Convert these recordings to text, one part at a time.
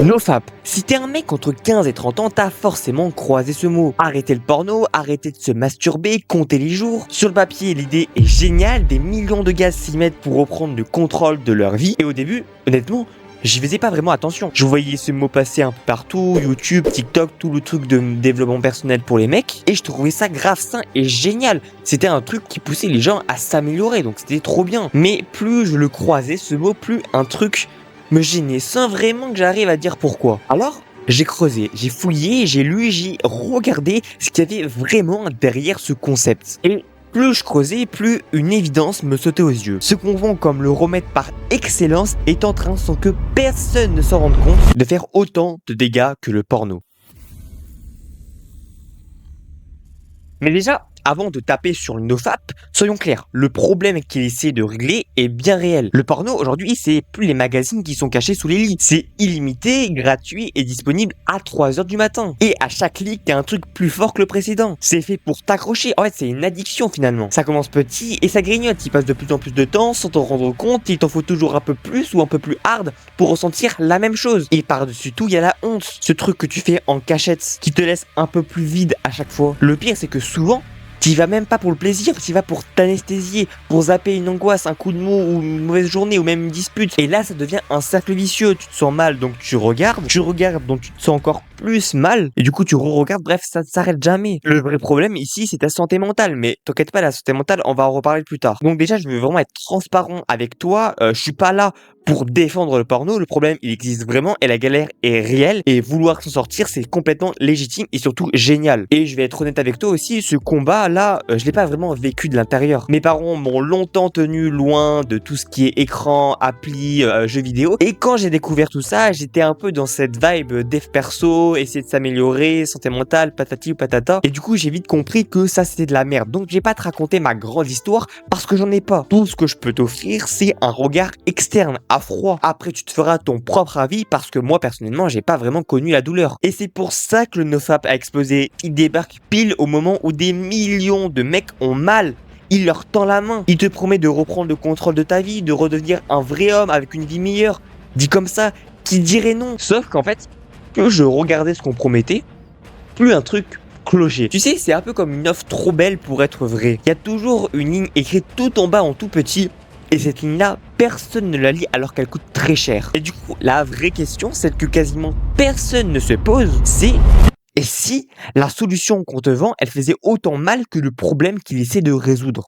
NoFap. Si t'es un mec entre 15 et 30 ans, t'as forcément croisé ce mot. Arrêtez le porno, arrêtez de se masturber, comptez les jours. Sur le papier, l'idée est géniale, des millions de gars s'y mettent pour reprendre le contrôle de leur vie. Et au début, honnêtement, j'y faisais pas vraiment attention. Je voyais ce mot passer un peu partout, YouTube, TikTok, tout le truc de développement personnel pour les mecs. Et je trouvais ça grave sain et génial. C'était un truc qui poussait les gens à s'améliorer, donc c'était trop bien. Mais plus je le croisais, ce mot, plus un truc me gênait, sans vraiment que j'arrive à dire pourquoi. Alors, j'ai creusé, j'ai fouillé, j'ai lu, j'ai regardé ce qu'il y avait vraiment derrière ce concept. Et plus je creusais, plus une évidence me sautait aux yeux. Ce qu'on vend comme le remède par excellence est en train, sans que personne ne s'en rende compte, de faire autant de dégâts que le porno. Mais déjà, avant de taper sur le NoFap, soyons clairs, le problème qu'il essaie de régler est bien réel. Le porno, aujourd'hui, c'est plus les magazines qui sont cachés sous les lits. C'est illimité, gratuit et disponible à 3h du matin. Et à chaque lit, t'as un truc plus fort que le précédent. C'est fait pour t'accrocher. En fait, c'est une addiction finalement. Ça commence petit et ça grignote. Il passe de plus en plus de temps sans t'en rendre compte. Il t'en faut toujours un peu plus ou un peu plus hard pour ressentir la même chose. Et par-dessus tout, il y a la honte. Ce truc que tu fais en cachette qui te laisse un peu plus vide à chaque fois. Le pire, c'est que souvent, t'y vas même pas pour le plaisir, t'y vas pour t'anesthésier, pour zapper une angoisse, un coup de mou ou une mauvaise journée ou même une dispute. Et là, ça devient un cercle vicieux. Tu te sens mal, donc tu regardes donc tu te sens encore plus mal. Et du coup, tu re-regardes. Bref, ça ne s'arrête jamais. Le vrai problème ici, c'est ta santé mentale. Mais t'inquiète pas, la santé mentale, on va en reparler plus tard. Donc déjà, je veux vraiment être transparent avec toi. Je suis pas là pour défendre le porno. Le problème, il existe vraiment et la galère est réelle. Et vouloir s'en sortir, c'est complètement légitime et surtout génial. Et je vais être honnête avec toi aussi, ce combat-là, je l'ai pas vraiment vécu de l'intérieur. Mes parents m'ont longtemps tenu loin de tout ce qui est écran, appli, jeux vidéo. Et quand j'ai découvert tout ça, j'étais un peu dans cette vibe dev perso, essayer de s'améliorer, santé mentale, patati ou patata. Et du coup, j'ai vite compris que ça, c'était de la merde. Donc, je vais pas te raconter ma grande histoire parce que j'en ai pas. Tout ce que je peux t'offrir, c'est un regard externe, à froid. Après, tu te feras ton propre avis parce que moi, personnellement, j'ai pas vraiment connu la douleur. Et c'est pour ça que le NoFap a explosé. Il débarque pile au moment où des millions de mecs ont mal. Il leur tend la main. Il te promet de reprendre le contrôle de ta vie, de redevenir un vrai homme avec une vie meilleure. Dit comme ça, qui dirait non? Sauf qu'en fait, plus je regardais ce qu'on promettait, plus un truc clochait. Tu sais, c'est un peu comme une offre trop belle pour être vraie. Il y a toujours une ligne écrite tout en bas en tout petit. Et cette ligne-là, personne ne la lit alors qu'elle coûte très cher. Et du coup, la vraie question, celle que quasiment personne ne se pose, c'est: et si la solution qu'on te vend, elle faisait autant mal que le problème qu'il essaie de résoudre?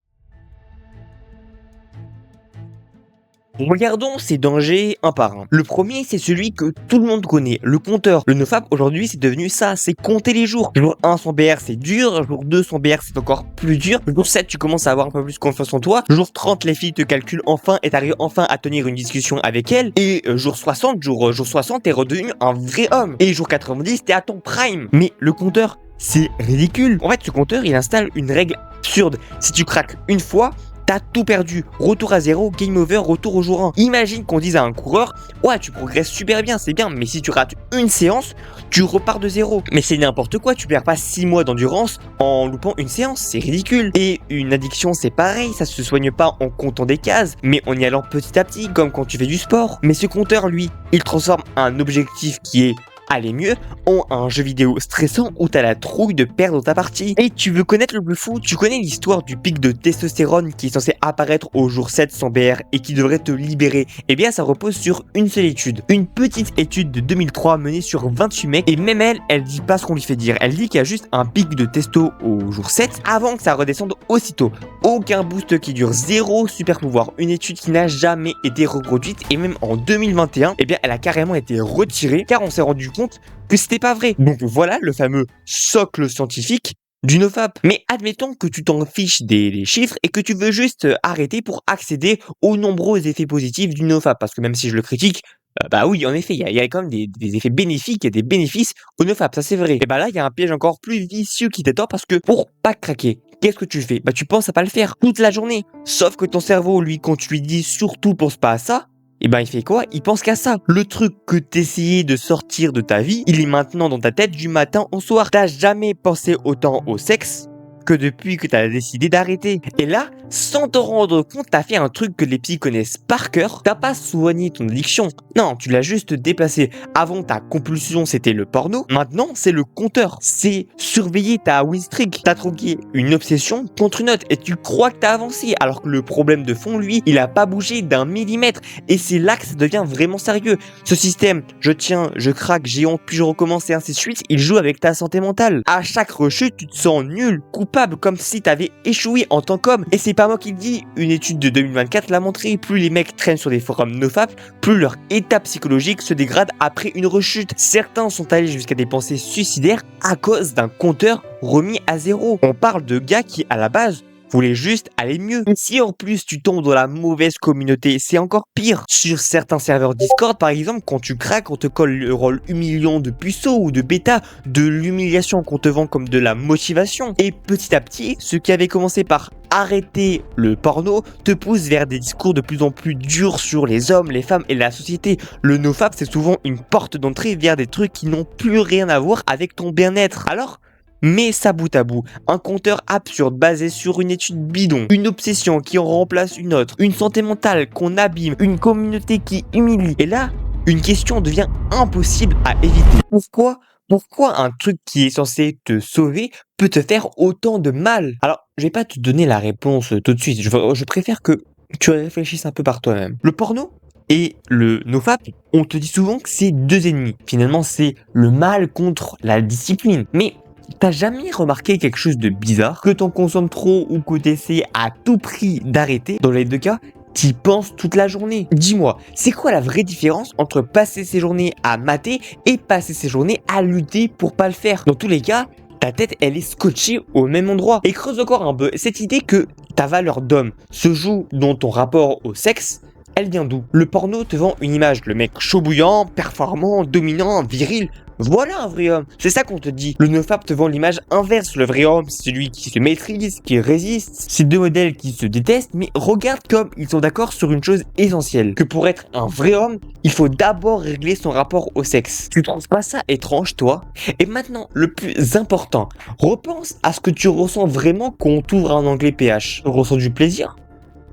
Regardons ces dangers un par un. Le premier, c'est celui que tout le monde connaît, le compteur. Le NoFap, aujourd'hui, c'est devenu ça, c'est compter les jours. Jour 1 sans BR, c'est dur. Jour 2 sans BR, c'est encore plus dur. Jour 7, tu commences à avoir un peu plus confiance en toi. Jour 30, les filles te calculent enfin et t'arrives enfin à tenir une discussion avec elles. Et jour 60, jour 60, t'es redevenu un vrai homme. Et jour 90, t'es à ton prime. Mais le compteur, c'est ridicule. En fait, ce compteur, il installe une règle absurde. Si tu craques une fois, t'as tout perdu. Retour à zéro, game over, retour au jour 1. Imagine qu'on dise à un coureur: ouais, tu progresses super bien, c'est bien, mais si tu rates une séance, tu repars de zéro. Mais c'est n'importe quoi, tu perds pas 6 mois d'endurance en loupant une séance, c'est ridicule. Et une addiction, c'est pareil, ça se soigne pas en comptant des cases, mais en y allant petit à petit, comme quand tu fais du sport. Mais ce compteur, lui, il transforme un objectif qui est aller mieux en un jeu vidéo stressant où t'as la trouille de perdre ta partie. Et tu veux connaître le plus fou? Tu connais l'histoire du pic de testostérone qui est censé apparaître au jour 7 sans BR et qui devrait te libérer? Eh bien, ça repose sur une seule étude. Une petite étude de 2003 menée sur 28 mecs, et même elle dit pas ce qu'on lui fait dire. Elle dit qu'il y a juste un pic de testo au jour 7 avant que ça redescende aussitôt. Aucun boost qui dure, zéro super pouvoir. Une étude qui n'a jamais été reproduite, et même en 2021, eh bien, elle a carrément été retirée car on s'est rendu compte que c'était pas vrai. Donc voilà le fameux socle scientifique du NoFap. Mais admettons que tu t'en fiches des chiffres et que tu veux juste arrêter pour accéder aux nombreux effets positifs du NoFap. Parce que même si je le critique, bah oui, en effet, il y a quand même des effets bénéfiques, il y a des bénéfices au NoFap, ça c'est vrai. Et bah là, il y a un piège encore plus vicieux qui t'attend parce que pour pas craquer, qu'est-ce que tu fais? Bah tu penses à pas le faire toute la journée. Sauf que ton cerveau, lui, quand tu lui dis surtout pense pas à ça, et ben il fait quoi? Il pense qu'à ça. Le truc que t'essayais de sortir de ta vie, il est maintenant dans ta tête du matin au soir. T'as jamais pensé autant au sexe que depuis que t'as décidé d'arrêter. Et là, sans te rendre compte, t'as fait un truc que les psys connaissent par cœur. T'as pas soigné ton addiction. Non, tu l'as juste déplacé. Avant, ta compulsion, c'était le porno. Maintenant, c'est le compteur. C'est surveiller ta win streak. T'as troqué une obsession contre une autre et tu crois que t'as avancé. Alors que le problème de fond, lui, il a pas bougé d'un millimètre. Et c'est là que ça devient vraiment sérieux. Ce système, je tiens, je craque, j'ai honte, puis je recommence et ainsi de suite, il joue avec ta santé mentale. À chaque rechute, tu te sens nul, coupable, comme si t'avais échoué en tant qu'homme. Et c'est pas moi qui le dis, une étude de 2024 l'a montré, plus les mecs traînent sur des forums nofap, plus leur état psychologique se dégrade après une rechute. Certains sont allés jusqu'à des pensées suicidaires à cause d'un compteur remis à zéro. On parle de gars qui, à la base, voulait juste aller mieux. Et si en plus tu tombes dans la mauvaise communauté, c'est encore pire. Sur certains serveurs Discord, par exemple, quand tu craques, on te colle le rôle humiliant de puceau ou de bêta, de l'humiliation qu'on te vend comme de la motivation. Et petit à petit, ce qui avait commencé par arrêter le porno te pousse vers des discours de plus en plus durs sur les hommes, les femmes et la société. Le nofap, c'est souvent une porte d'entrée vers des trucs qui n'ont plus rien à voir avec ton bien-être. Alors, mais ça bout à bout, un compteur absurde basé sur une étude bidon, une obsession qui en remplace une autre, une santé mentale qu'on abîme, une communauté qui humilie. Et là, une question devient impossible à éviter. Pourquoi un truc qui est censé te sauver peut te faire autant de mal? Alors, je vais pas te donner la réponse tout de suite, je préfère que tu réfléchisses un peu par toi-même. Le porno et le nofap, on te dit souvent que c'est deux ennemis. Finalement, c'est le mal contre la discipline. Mais t'as jamais remarqué quelque chose de bizarre? Que t'en consommes trop ou que t'essaies à tout prix d'arrêter? Dans les deux cas, t'y penses toute la journée. Dis-moi, c'est quoi la vraie différence entre passer ses journées à mater et passer ses journées à lutter pour pas le faire? Dans tous les cas, ta tête, elle est scotchée au même endroit. Et creuse encore un peu cette idée que ta valeur d'homme se joue dans ton rapport au sexe. Elle vient d'où? Le porno te vend une image, le mec chaud bouillant, performant, dominant, viril. Voilà un vrai homme, c'est ça qu'on te dit. Le nofap te vend l'image inverse, le vrai homme, c'est celui qui se maîtrise, qui résiste. C'est deux modèles qui se détestent, mais regarde comme ils sont d'accord sur une chose essentielle. Que pour être un vrai homme, il faut d'abord régler son rapport au sexe. Tu trouves pas ça étrange, toi? Et maintenant, le plus important, repense à ce que tu ressens vraiment quand on t'ouvre un onglet PH. Tu ressens du plaisir?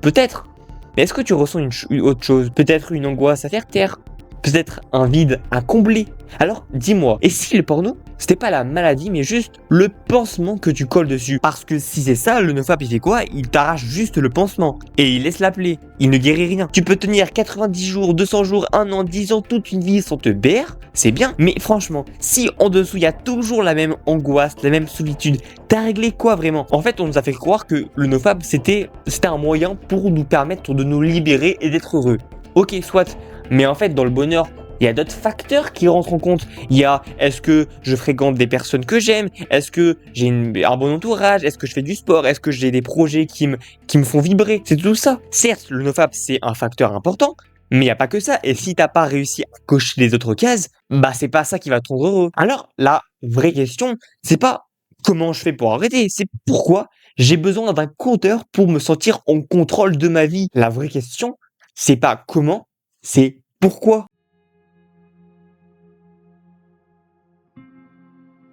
Peut-être. Mais est-ce que tu ressens une autre chose? Peut-être une angoisse à faire taire? Peut-être un vide à combler? Alors, dis-moi, et si le porno, c'était pas la maladie, mais juste le pansement que tu colles dessus? Parce que si c'est ça, le nofap, il fait quoi? Il t'arrache juste le pansement. Et il laisse la plaie. Il ne guérit rien. Tu peux tenir 90 jours, 200 jours, 1 an, 10 ans, toute une vie sans te BR, c'est bien. Mais franchement, si en dessous, il y a toujours la même angoisse, la même solitude, t'as réglé quoi vraiment? En fait, on nous a fait croire que le nofap, c'était un moyen pour nous permettre de nous libérer et d'être heureux. Ok, soit. Mais en fait, dans le bonheur, il y a d'autres facteurs qui rentrent en compte. Il y a, est-ce que je fréquente des personnes que j'aime? Est-ce que j'ai un bon entourage? Est-ce que je fais du sport? Est-ce que j'ai des projets qui me font vibrer? C'est tout ça. Certes, le nofap, c'est un facteur important, mais il n'y a pas que ça. Et si t'as pas réussi à cocher les autres cases, bah c'est pas ça qui va te rendre heureux. Alors, la vraie question, c'est pas comment je fais pour arrêter, c'est pourquoi j'ai besoin d'un compteur pour me sentir en contrôle de ma vie. La vraie question, c'est pas comment, c'est pourquoi.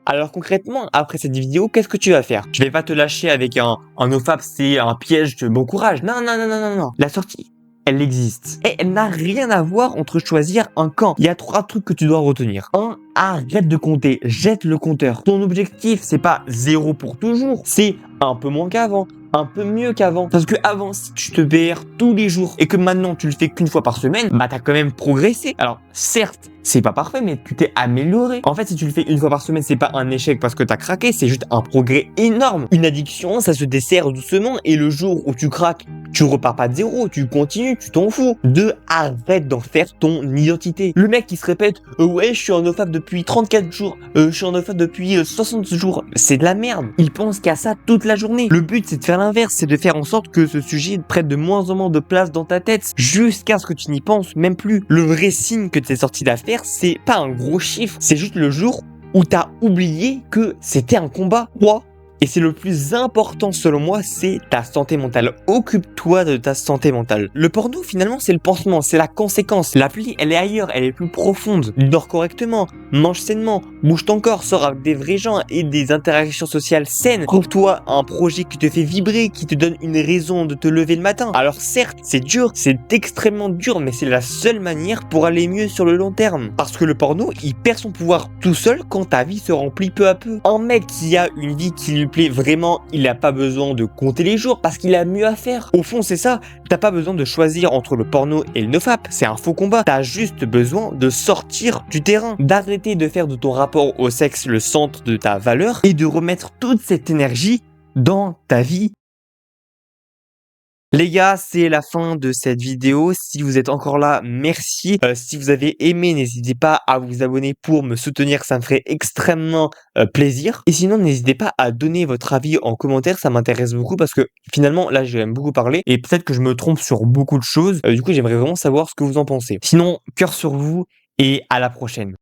Alors concrètement, après cette vidéo, qu'est-ce que tu vas faire? Je vais pas te lâcher avec un nofap, c'est un piège de bon courage. Non, non, non, non, non, non. La sortie, elle existe. Et elle n'a rien à voir entre choisir un camp. Il y a 3 trucs que tu dois retenir. 1. Arrête de compter, jette le compteur. Ton objectif, c'est pas 0 pour toujours, c'est un peu moins qu'avant, un peu mieux qu'avant. Parce que avant, si tu te BR tous les jours et que maintenant tu le fais qu'une fois par semaine, bah t'as quand même progressé. Alors certes, c'est pas parfait, mais tu t'es amélioré. En fait, si tu le fais une fois par semaine, c'est pas un échec parce que t'as craqué, c'est juste un progrès énorme. Une addiction, ça se dessert doucement et le jour où tu craques, tu repars pas de zéro, tu continues, tu t'en fous. 2. Arrête d'en faire ton identité. Le mec qui se répète ouais, je suis en nofap depuis 34 jours, je suis en nofap depuis 60 jours, c'est de la merde. Il pense qu'à ça toute la journée. Le but, c'est de faire l'inverse, c'est de faire en sorte que ce sujet prenne de moins en moins de place dans ta tête jusqu'à ce que tu n'y penses même plus. Le vrai signe que t'es sorti d'affaire, c'est pas un gros chiffre, c'est juste le jour où t'as oublié que c'était un combat. 3. Et c'est le plus important selon moi, c'est ta santé mentale. Occupe-toi de ta santé mentale. Le porno, finalement, c'est le pansement, c'est la conséquence. La plaie, elle est ailleurs, elle est plus profonde. Dors correctement, mange sainement, bouge ton corps, sors avec des vrais gens et des interactions sociales saines. Trouve-toi un projet qui te fait vibrer, qui te donne une raison de te lever le matin. Alors certes, c'est dur, c'est extrêmement dur, mais c'est la seule manière pour aller mieux sur le long terme. Parce que le porno, il perd son pouvoir tout seul quand ta vie se remplit peu à peu. Un mec qui a une vie qui lui plaît vraiment, il n'a pas besoin de compter les jours parce qu'il a mieux à faire. Au fond, c'est ça. T'as pas besoin de choisir entre le porno et le nofap. C'est un faux combat. T'as juste besoin de sortir du terrain, d'arrêter de faire de ton rapport au sexe le centre de ta valeur et de remettre toute cette énergie dans ta vie. Les gars, c'est la fin de cette vidéo. Si vous êtes encore là, merci. Si vous avez aimé, n'hésitez pas à vous abonner pour me soutenir, ça me ferait extrêmement plaisir. Et sinon, n'hésitez pas à donner votre avis en commentaire, ça m'intéresse beaucoup parce que finalement, là, j'aime beaucoup parler et peut-être que je me trompe sur beaucoup de choses. Du coup, j'aimerais vraiment savoir ce que vous en pensez. Sinon, cœur sur vous et à la prochaine.